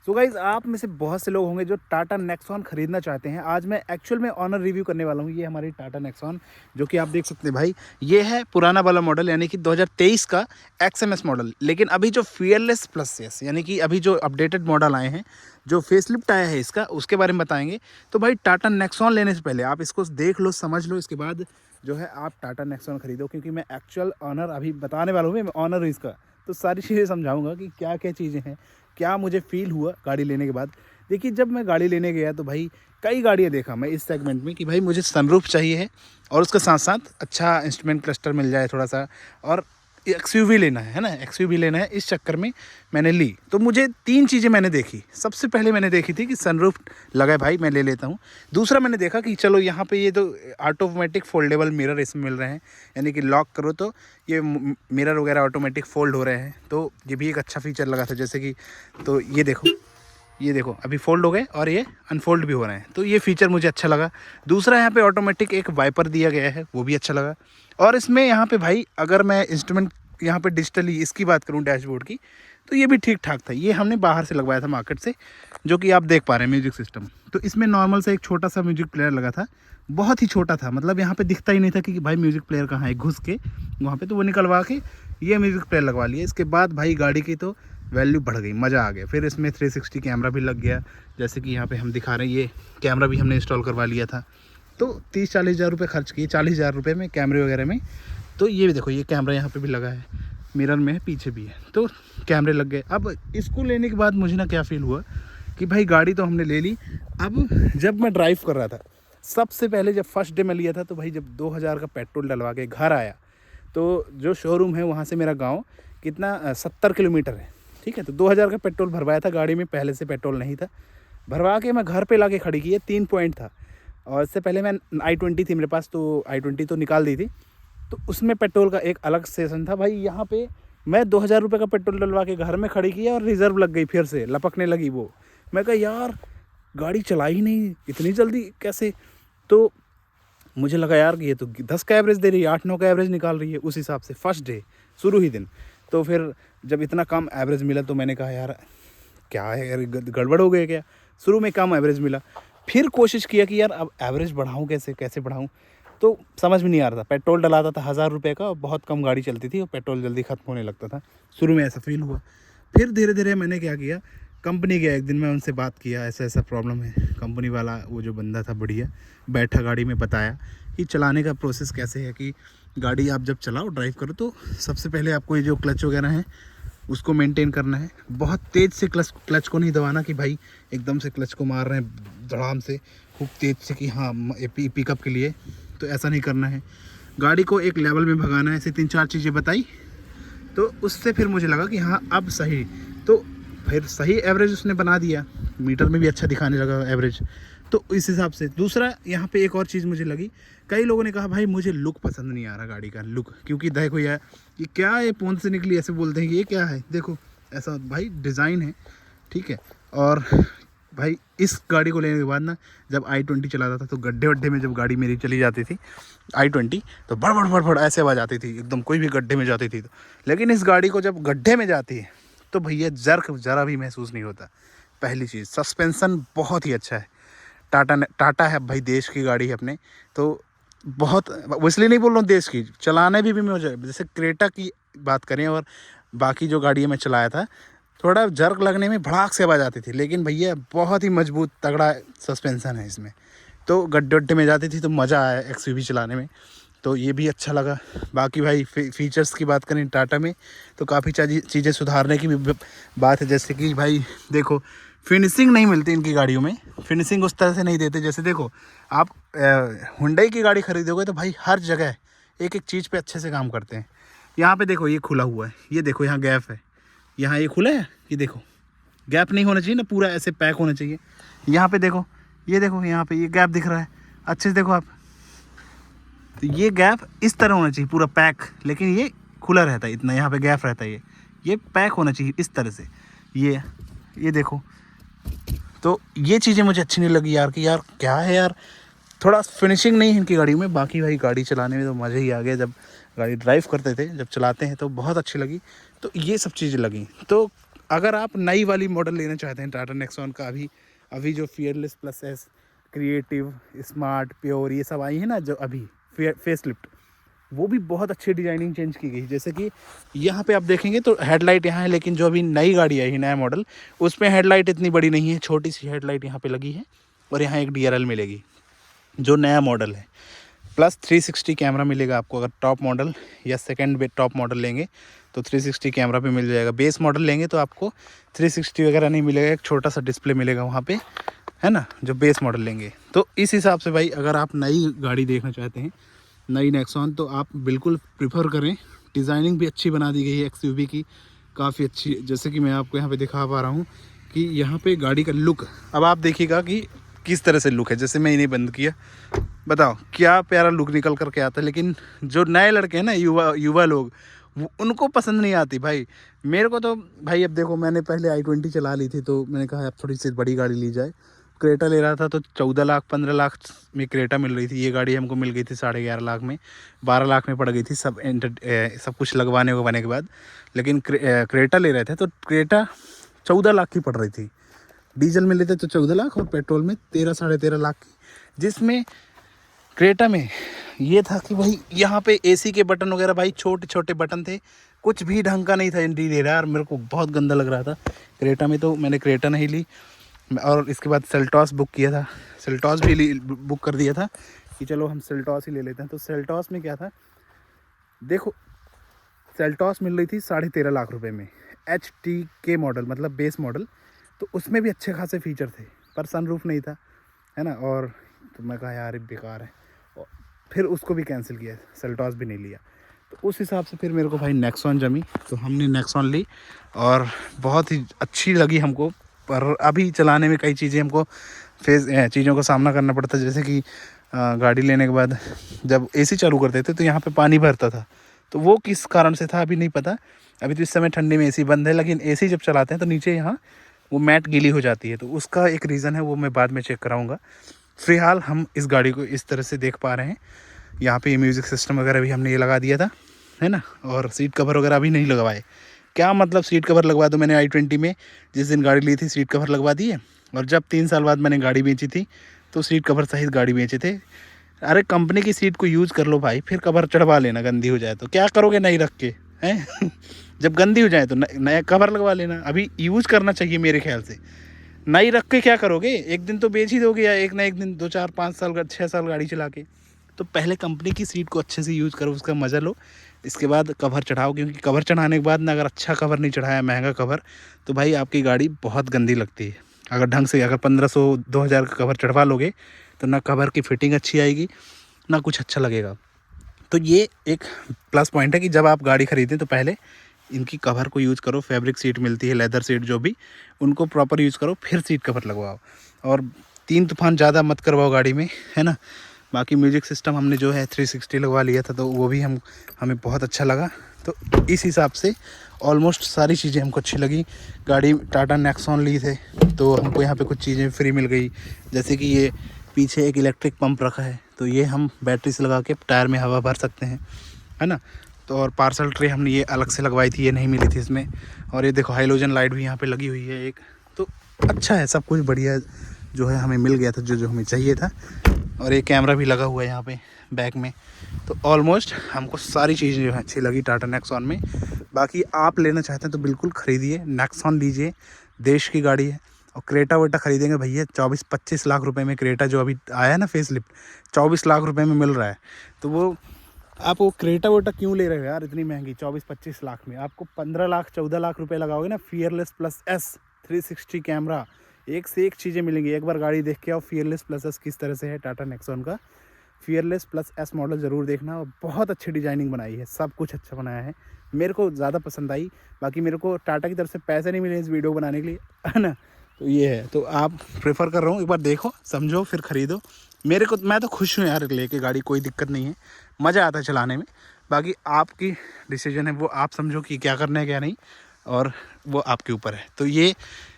So guys आप में से बहुत से लोग होंगे जो टाटा नेक्सॉन खरीदना चाहते हैं। आज मैं एक्चुअल में ऑनर रिव्यू करने वाला हूँ। ये हमारी टाटा नेक्सॉन जो कि आप देख सकते हैं भाई, ये है पुराना वाला मॉडल यानी कि 2023 का XMS मॉडल। लेकिन अभी जो फीयरलेस प्लस एस यानी कि अभी जो अपडेटेड मॉडल आए हैं, जो फेसलिफ्ट आया है इसका, उसके बारे में बताएंगे। तो भाई टाटा नेक्सॉन लेने से पहले आप इसको देख लो, समझ लो, इसके बाद जो है आप टाटा नेक्सॉन खरीदो। क्योंकि मैं एक्चुअल ऑनर अभी बताने वाला हूँ, मैं ऑनर हूँ इसका, तो सारी चीज़ें समझाऊंगा कि क्या क्या चीज़ें हैं, क्या मुझे फ़ील हुआ गाड़ी लेने के बाद। देखिए जब मैं गाड़ी लेने गया तो भाई कई गाड़ियाँ देखा मैं इस सेगमेंट में कि भाई मुझे सनरूफ चाहिए है और उसके साथ साथ अच्छा इंस्ट्रूमेंट क्लस्टर मिल जाए थोड़ा सा, और XUV लेना है ना, XUV लेना है। इस चक्कर में मैंने ली। तो मुझे तीन चीज़ें मैंने देखी। सबसे पहले मैंने देखी थी कि सनरूफ लगा है भाई, मैं ले लेता हूँ। दूसरा मैंने देखा कि चलो यहाँ पे ये तो ऑटोमेटिक फोल्डेबल मिरर इसमें मिल रहे हैं, यानी कि लॉक करो तो ये मिरर वगैरह ऑटोमेटिक फोल्ड हो रहे हैं। तो ये भी एक अच्छा फीचर लगा था। जैसे कि तो ये देखो अभी फोल्ड हो गए और ये अनफोल्ड भी हो रहे हैं, तो ये फीचर मुझे अच्छा लगा। दूसरा यहाँ पे ऑटोमेटिक एक वाइपर दिया गया है, वो भी अच्छा लगा। और इसमें यहाँ पे भाई अगर मैं इंस्ट्रूमेंट यहाँ पे डिजिटली इसकी बात करूँ डैशबोर्ड की, तो ये भी ठीक ठाक था। ये हमने बाहर से लगवाया था मार्केट से, जो कि आप देख पा रहे हैं म्यूजिक सिस्टम। तो इसमें नॉर्मल से एक छोटा सा म्यूजिक प्लेयर लगा था, बहुत ही छोटा था, मतलब यहाँ पे दिखता ही नहीं था कि भाई म्यूजिक प्लेयर कहाँ है। घुस के वहाँ पे तो वो निकलवा के ये म्यूजिक प्लेयर लगवा लिया। इसके बाद भाई गाड़ी की तो वैल्यू बढ़ गई, मज़ा आ गया। फिर इसमें 360 कैमरा भी लग गया, जैसे कि यहाँ पे हम दिखा रहे हैं। ये कैमरा भी हमने इंस्टॉल करवा लिया था। तो 30-40 हज़ार रुपये खर्च किए, 40 हज़ार रुपये में कैमरे वगैरह में। तो ये भी देखो, ये कैमरा यहाँ पे भी लगा है, मिरर में है, पीछे भी है, तो कैमरे लग गए। अब इसको लेने के बाद मुझे ना क्या फ़ील हुआ कि भाई गाड़ी तो हमने ले ली। अब जब मैं ड्राइव कर रहा था, सबसे पहले जब फर्स्ट डे में लिया था, तो भाई जब 2000 का पेट्रोल डलवा के घर आया, तो जो शोरूम है वहाँ से मेरा गाँव कितना 70 किलोमीटर है, ठीक है। तो 2000 का पेट्रोल भरवाया था गाड़ी में, पहले से पेट्रोल नहीं था। भरवा के मैं घर पे ला के खड़ी की है, 3 पॉइंट था। और इससे पहले मैं i20 थी मेरे पास, तो i20 तो निकाल दी थी, तो उसमें पेट्रोल का एक अलग सेशन था। भाई यहाँ पे मैं 2000 रुपये का पेट्रोल डलवा के घर में खड़ी किया और रिज़र्व लग गई, फिर से लपकने लगी वो। मैं कहा यार गाड़ी चला ही नहीं इतनी जल्दी कैसे। तो मुझे लगा यार कि ये तो 10 का एवरेज दे रही है, 8-9 का एवरेज निकाल रही है उस हिसाब से, फर्स्ट डे शुरू ही दिन। तो फिर जब इतना कम एवरेज मिला तो मैंने कहा यार क्या है यार, गड़बड़ हो गया क्या। शुरू में कम एवरेज मिला, फिर कोशिश किया कि यार अब एवरेज बढ़ाऊँ कैसे बढ़ाऊँ। तो समझ में नहीं आ रहा था। पेट्रोल डलाता था 1000 रुपये का, बहुत कम गाड़ी चलती थी और पेट्रोल जल्दी ख़त्म होने लगता था। शुरू में ऐसा फील हुआ। फिर धीरे धीरे मैंने क्या किया, कंपनी गया एक दिन, मैं उनसे बात किया, ऐसा ऐसा प्रॉब्लम है। कंपनी वाला वो जो बंदा था बढ़िया बैठा गाड़ी में, बताया कि चलाने का प्रोसेस कैसे है। कि गाड़ी आप जब चलाओ, ड्राइव करो, तो सबसे पहले आपको ये जो क्लच वगैरह है उसको मेंटेन करना है। बहुत तेज़ से क्लच को नहीं दबाना कि भाई एकदम से क्लच को मार रहे हैं धड़ाम से, खूब तेज़ से कि हाँ पिकअप के लिए, तो ऐसा नहीं करना है। गाड़ी को एक लेवल में भगाना है। ऐसे 3-4 चीज़ें बताई, तो उससे फिर मुझे लगा कि हाँ अब सही। तो फिर सही एवरेज उसने बना दिया, मीटर में भी अच्छा दिखाने लगा एवरेज। तो इस हिसाब से दूसरा यहाँ पे एक और चीज़ मुझे लगी, कई लोगों ने कहा भाई मुझे लुक पसंद नहीं आ रहा गाड़ी का लुक, क्योंकि देखो यार ये क्या है, पोंद से निकली ऐसे बोलते हैं कि ये क्या है, देखो ऐसा भाई डिज़ाइन है, ठीक है। और भाई इस गाड़ी को लेने के बाद ना, जब i20 चलाता था तो गड्ढे वड्ढे में जब गाड़ी मेरी चली जाती थी i20, तो बड़ ऐसे आवाज़ आती थी एकदम, कोई भी गड्ढे में जाती थी तो। लेकिन इस गाड़ी को जब गड्ढे में जाती है तो भैया जर्क ज़रा भी महसूस नहीं होता। पहली चीज़, सस्पेंसन बहुत ही अच्छा है। टाटा है भाई, देश की गाड़ी है अपने, तो बहुत, वो इसलिए नहीं बोल रहा हूँ देश की, चलाने भी मुझे, जैसे क्रेटा की बात करें और बाकी जो गाड़ियाँ मैं चलाया था, थोड़ा जर्क लगने में भड़ाक से आवाज़ आती थी। लेकिन भैया बहुत ही मजबूत तगड़ा सस्पेंसन है इसमें, तो गड्ढे वड्ढे में जाती थी तो मज़ा आया XUV चलाने में, तो ये भी अच्छा लगा। बाकी भाई फीचर्स की बात करें टाटा में, तो काफ़ी चीज़ें सुधारने की भी बात है। जैसे कि भाई देखो, फिनिशिंग नहीं मिलती इनकी गाड़ियों में, फिनिशिंग उस तरह से नहीं देते। जैसे देखो आप हुंडई की गाड़ी खरीदोगे तो भाई हर जगह एक एक चीज़ पे अच्छे से काम करते हैं। यहाँ पे देखो ये खुला हुआ है, ये देखो यहाँ गैप है, यहाँ ये खुला है, ये देखो गैप नहीं होना चाहिए ना, पूरा ऐसे पैक होना चाहिए। यहाँ पे देखो, ये देखो यहाँ पे ये गैप दिख रहा है, अच्छे से देखो आप, तो ये गैप इस तरह होना चाहिए पूरा पैक, लेकिन ये खुला रहता है इतना, यहाँ पे गैप रहता है, ये पैक होना चाहिए इस तरह से। ये देखो, तो ये चीज़ें मुझे अच्छी नहीं लगी यार, कि यार क्या है यार, थोड़ा फिनिशिंग नहीं है इनकी गाड़ी में। बाकी भाई गाड़ी चलाने में तो मज़ा ही आ गया, जब गाड़ी ड्राइव करते थे, जब चलाते हैं तो बहुत अच्छी लगी। तो ये सब चीज़ें लगी। तो अगर आप नई वाली मॉडल लेना चाहते हैं टाटा नेक्सॉन का, अभी जो fearless plus S, creative, smart, pure ये सब आई है ना जो अभी फेसलिफ्ट, वो भी बहुत अच्छी डिजाइनिंग चेंज की गई। जैसे कि यहाँ पे आप देखेंगे तो हेडलाइट यहाँ है, लेकिन जो अभी नई गाड़ी आई है नया मॉडल, उसमें हेडलाइट इतनी बड़ी नहीं है, छोटी सी हेडलाइट यहाँ पे लगी है और यहाँ एक DRL मिलेगी जो नया मॉडल है। प्लस 360 कैमरा मिलेगा आपको, अगर टॉप मॉडल या सेकंड टॉप मॉडल लेंगे तो 360 कैमरा पे मिल जाएगा। बेस मॉडल लेंगे तो आपको 360 वगैरह नहीं मिलेगा, एक छोटा सा डिस्प्ले मिलेगा वहाँ पे, है ना, जो बेस मॉडल लेंगे। तो इस हिसाब से भाई अगर आप नई गाड़ी देखना चाहते हैं, नई नेक्सॉन, तो आप बिल्कुल प्रिफर करें। डिज़ाइनिंग भी अच्छी बना दी गई है XUV की, काफ़ी अच्छी। जैसे कि मैं आपको यहाँ पे दिखा पा रहा हूँ कि यहाँ पे गाड़ी का लुक, अब आप देखिएगा कि किस तरह से लुक है। जैसे मैं इन्हें बंद किया, बताओ क्या प्यारा लुक निकल करके आता है। लेकिन जो नए लड़के हैं ना, युवा लोग, वो उनको पसंद नहीं आती भाई। मेरे को तो भाई, अब देखो मैंने पहले i20 चला ली थी, तो मैंने कहा अब थोड़ी सी बड़ी गाड़ी ली जाए। क्रेटा ले रहा था तो 14 लाख 15 लाख में क्रेटा मिल रही थी। ये गाड़ी हमको मिल गई थी 11.5 लाख में, 12 लाख में पड़ गई थी सब कुछ लगवाने के बाद। लेकिन क्रेटा ले रहे थे तो क्रेटा 14 लाख की पड़ रही थी। डीजल में लेते तो 14 लाख और पेट्रोल में 13 साढ़े 13 लाख की। जिसमें क्रेटा में ये था कि भाई यहाँ पे AC के बटन वगैरह भाई छोटे छोटे बटन थे, कुछ भी ढंग का नहीं था इंटीरियर यार, मेरे को बहुत गंदा लग रहा था क्रेटा में। तो मैंने क्रेटा नहीं ली और इसके बाद सेल्टॉस बुक किया था, सेल्टॉस भी बुक कर दिया था कि चलो हम सेल्टॉस ही ले लेते हैं। तो सेल्टॉस में क्या था, देखो सेल्टॉस मिल रही थी 13.5 लाख रुपए में, HTK मॉडल, मतलब बेस मॉडल। तो उसमें भी अच्छे खासे फीचर थे, पर सनरूफ नहीं था, है ना। और तो मैं कहा यार बेकार है, और फिर उसको भी कैंसिल किया, सेल्टॉस भी नहीं लिया। तो उस हिसाब से फिर मेरे को भाई नेक्सॉन जमी, तो हमने नेक्सॉन ली और बहुत ही अच्छी लगी हमको। पर अभी चलाने में कई चीज़ें हमको चीज़ों का सामना करना पड़ता है। जैसे कि गाड़ी लेने के बाद जब AC चालू करते थे तो यहाँ पे पानी भरता था, तो वो किस कारण से था अभी नहीं पता। अभी तो इस समय ठंडी में AC बंद है, लेकिन AC जब चलाते हैं तो नीचे यहाँ वो मैट गीली हो जाती है, तो उसका एक रीज़न है, वो मैं बाद में चेक कराऊँगा। फ़िलहाल हम इस गाड़ी को इस तरह से देख पा रहे हैं। यहाँ पे म्यूज़िक सिस्टम वगैरह भी हमने ये लगा दिया था, है ना। और सीट कवर वगैरह अभी नहीं लगवाए। क्या मतलब सीट कवर लगवा दो, मैंने i20 में जिस दिन गाड़ी ली थी सीट कवर लगवा दिए, और जब 3 साल बाद मैंने गाड़ी बेची थी तो सीट कवर सहित गाड़ी बेचे थे। अरे कंपनी की सीट को यूज़ कर लो भाई, फिर कवर चढ़वा लेना, गंदी हो जाए तो क्या करोगे नई रख के, हैं जब गंदी हो जाए तो नया कवर लगवा लेना। अभी यूज़ करना चाहिए मेरे ख्याल से, नई रख के क्या करोगे, एक दिन तो बेच ही दोगे, या एक ना एक दिन 2 4 5 साल 6 साल गाड़ी चला के। तो पहले कंपनी की सीट को अच्छे से यूज़ करो, उसका मज़ा लो, इसके बाद कवर चढ़ाओ। क्योंकि कवर चढ़ाने के बाद ना अगर अच्छा कवर नहीं चढ़ाया, महंगा कवर, तो भाई आपकी गाड़ी बहुत गंदी लगती है। अगर ढंग से अगर 1500-2000 का कवर चढ़वा लोगे तो ना कवर की फिटिंग अच्छी आएगी, ना कुछ अच्छा लगेगा। तो ये एक प्लस पॉइंट है कि जब आप गाड़ी खरीदें तो पहले इनकी कवर को यूज़ करो। फैब्रिक सीट मिलती है, लेदर सीट जो भी, उनको प्रॉपर यूज़ करो, फिर सीट कवर लगवाओ। और 3 तूफान ज़्यादा मत करवाओ गाड़ी में, है ना। बाकी म्यूजिक सिस्टम हमने जो है 360 लगवा लिया था, तो वो भी हमें बहुत अच्छा लगा। तो इस हिसाब से ऑलमोस्ट सारी चीज़ें हमको अच्छी लगी। गाड़ी टाटा नेक्सॉन ली थे तो हमको यहाँ पे कुछ चीज़ें फ्री मिल गई। जैसे कि ये पीछे एक इलेक्ट्रिक पंप रखा है, तो ये हम बैटरी से लगा के टायर में हवा भर सकते हैं, है ना। तो और पार्सल ट्रे हमने ये अलग से लगवाई थी, ये नहीं मिली थी इसमें। और ये देखो हाइलोजन लाइट भी यहाँ पे लगी हुई है एक। तो अच्छा है, सब कुछ बढ़िया जो है हमें मिल गया था, जो हमें चाहिए था। और ये कैमरा भी लगा हुआ है यहाँ पे बैक में। तो ऑलमोस्ट हमको सारी चीज़ें जो है अच्छी लगी टाटा नेक्सॉन में। बाकी आप लेना चाहते हैं तो बिल्कुल ख़रीदिए, नेक्सॉन लीजिए, देश की गाड़ी है। और क्रेटा वेटा ख़रीदेंगे भैया 24-25 लाख रुपए में, क्रेटा जो अभी आया है ना फेसलिफ्ट, 24 लाख रुपए में मिल रहा है। तो वो आप वो क्रेटा वेटा क्यों ले रहे हो यार इतनी महंगी 24-25 लाख में? आपको 15 लाख 14 लाख रुपए लगाओगे ना, फियरलेस प्लस एस 360 कैमरा, एक से एक चीज़ें मिलेंगी। एक बार गाड़ी देख के आओ फियरलेस प्लस एस किस तरह से है टाटा नेक्सॉन का। फियरलेस प्लस एस मॉडल ज़रूर देखना, और बहुत अच्छी डिजाइनिंग बनाई है, सब कुछ अच्छा बनाया है, मेरे को ज़्यादा पसंद आई। बाकी मेरे को टाटा की तरफ से पैसे नहीं मिले इस वीडियो बनाने के लिए, है ना। तो ये है, तो आप प्रेफर कर रहा हूँ, एक बार देखो समझो फिर ख़रीदो। मैं तो खुश हूँ यार लेके गाड़ी, कोई दिक्कत नहीं है, मज़ा आता है चलाने में। बाकी आपकी डिसीजन है, वो आप समझो कि क्या करना है क्या नहीं, और वो आपके ऊपर है। तो ये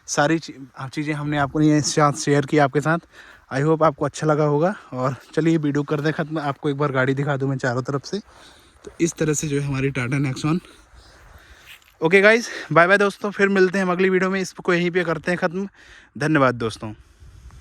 सारी चीज़ें हमने आपको ये साथ शेयर की आपके साथ। आई होप आपको अच्छा लगा होगा। और चलिए वीडियो कर दे ख़त्म, आपको एक बार गाड़ी दिखा दूँ मैं चारों तरफ से। तो इस तरह से जो है हमारी Tata Nexon okay guys, bye bye दोस्तों, फिर मिलते हैं हम अगली वीडियो में। इसको यहीं पे करते हैं ख़त्म। धन्यवाद दोस्तों।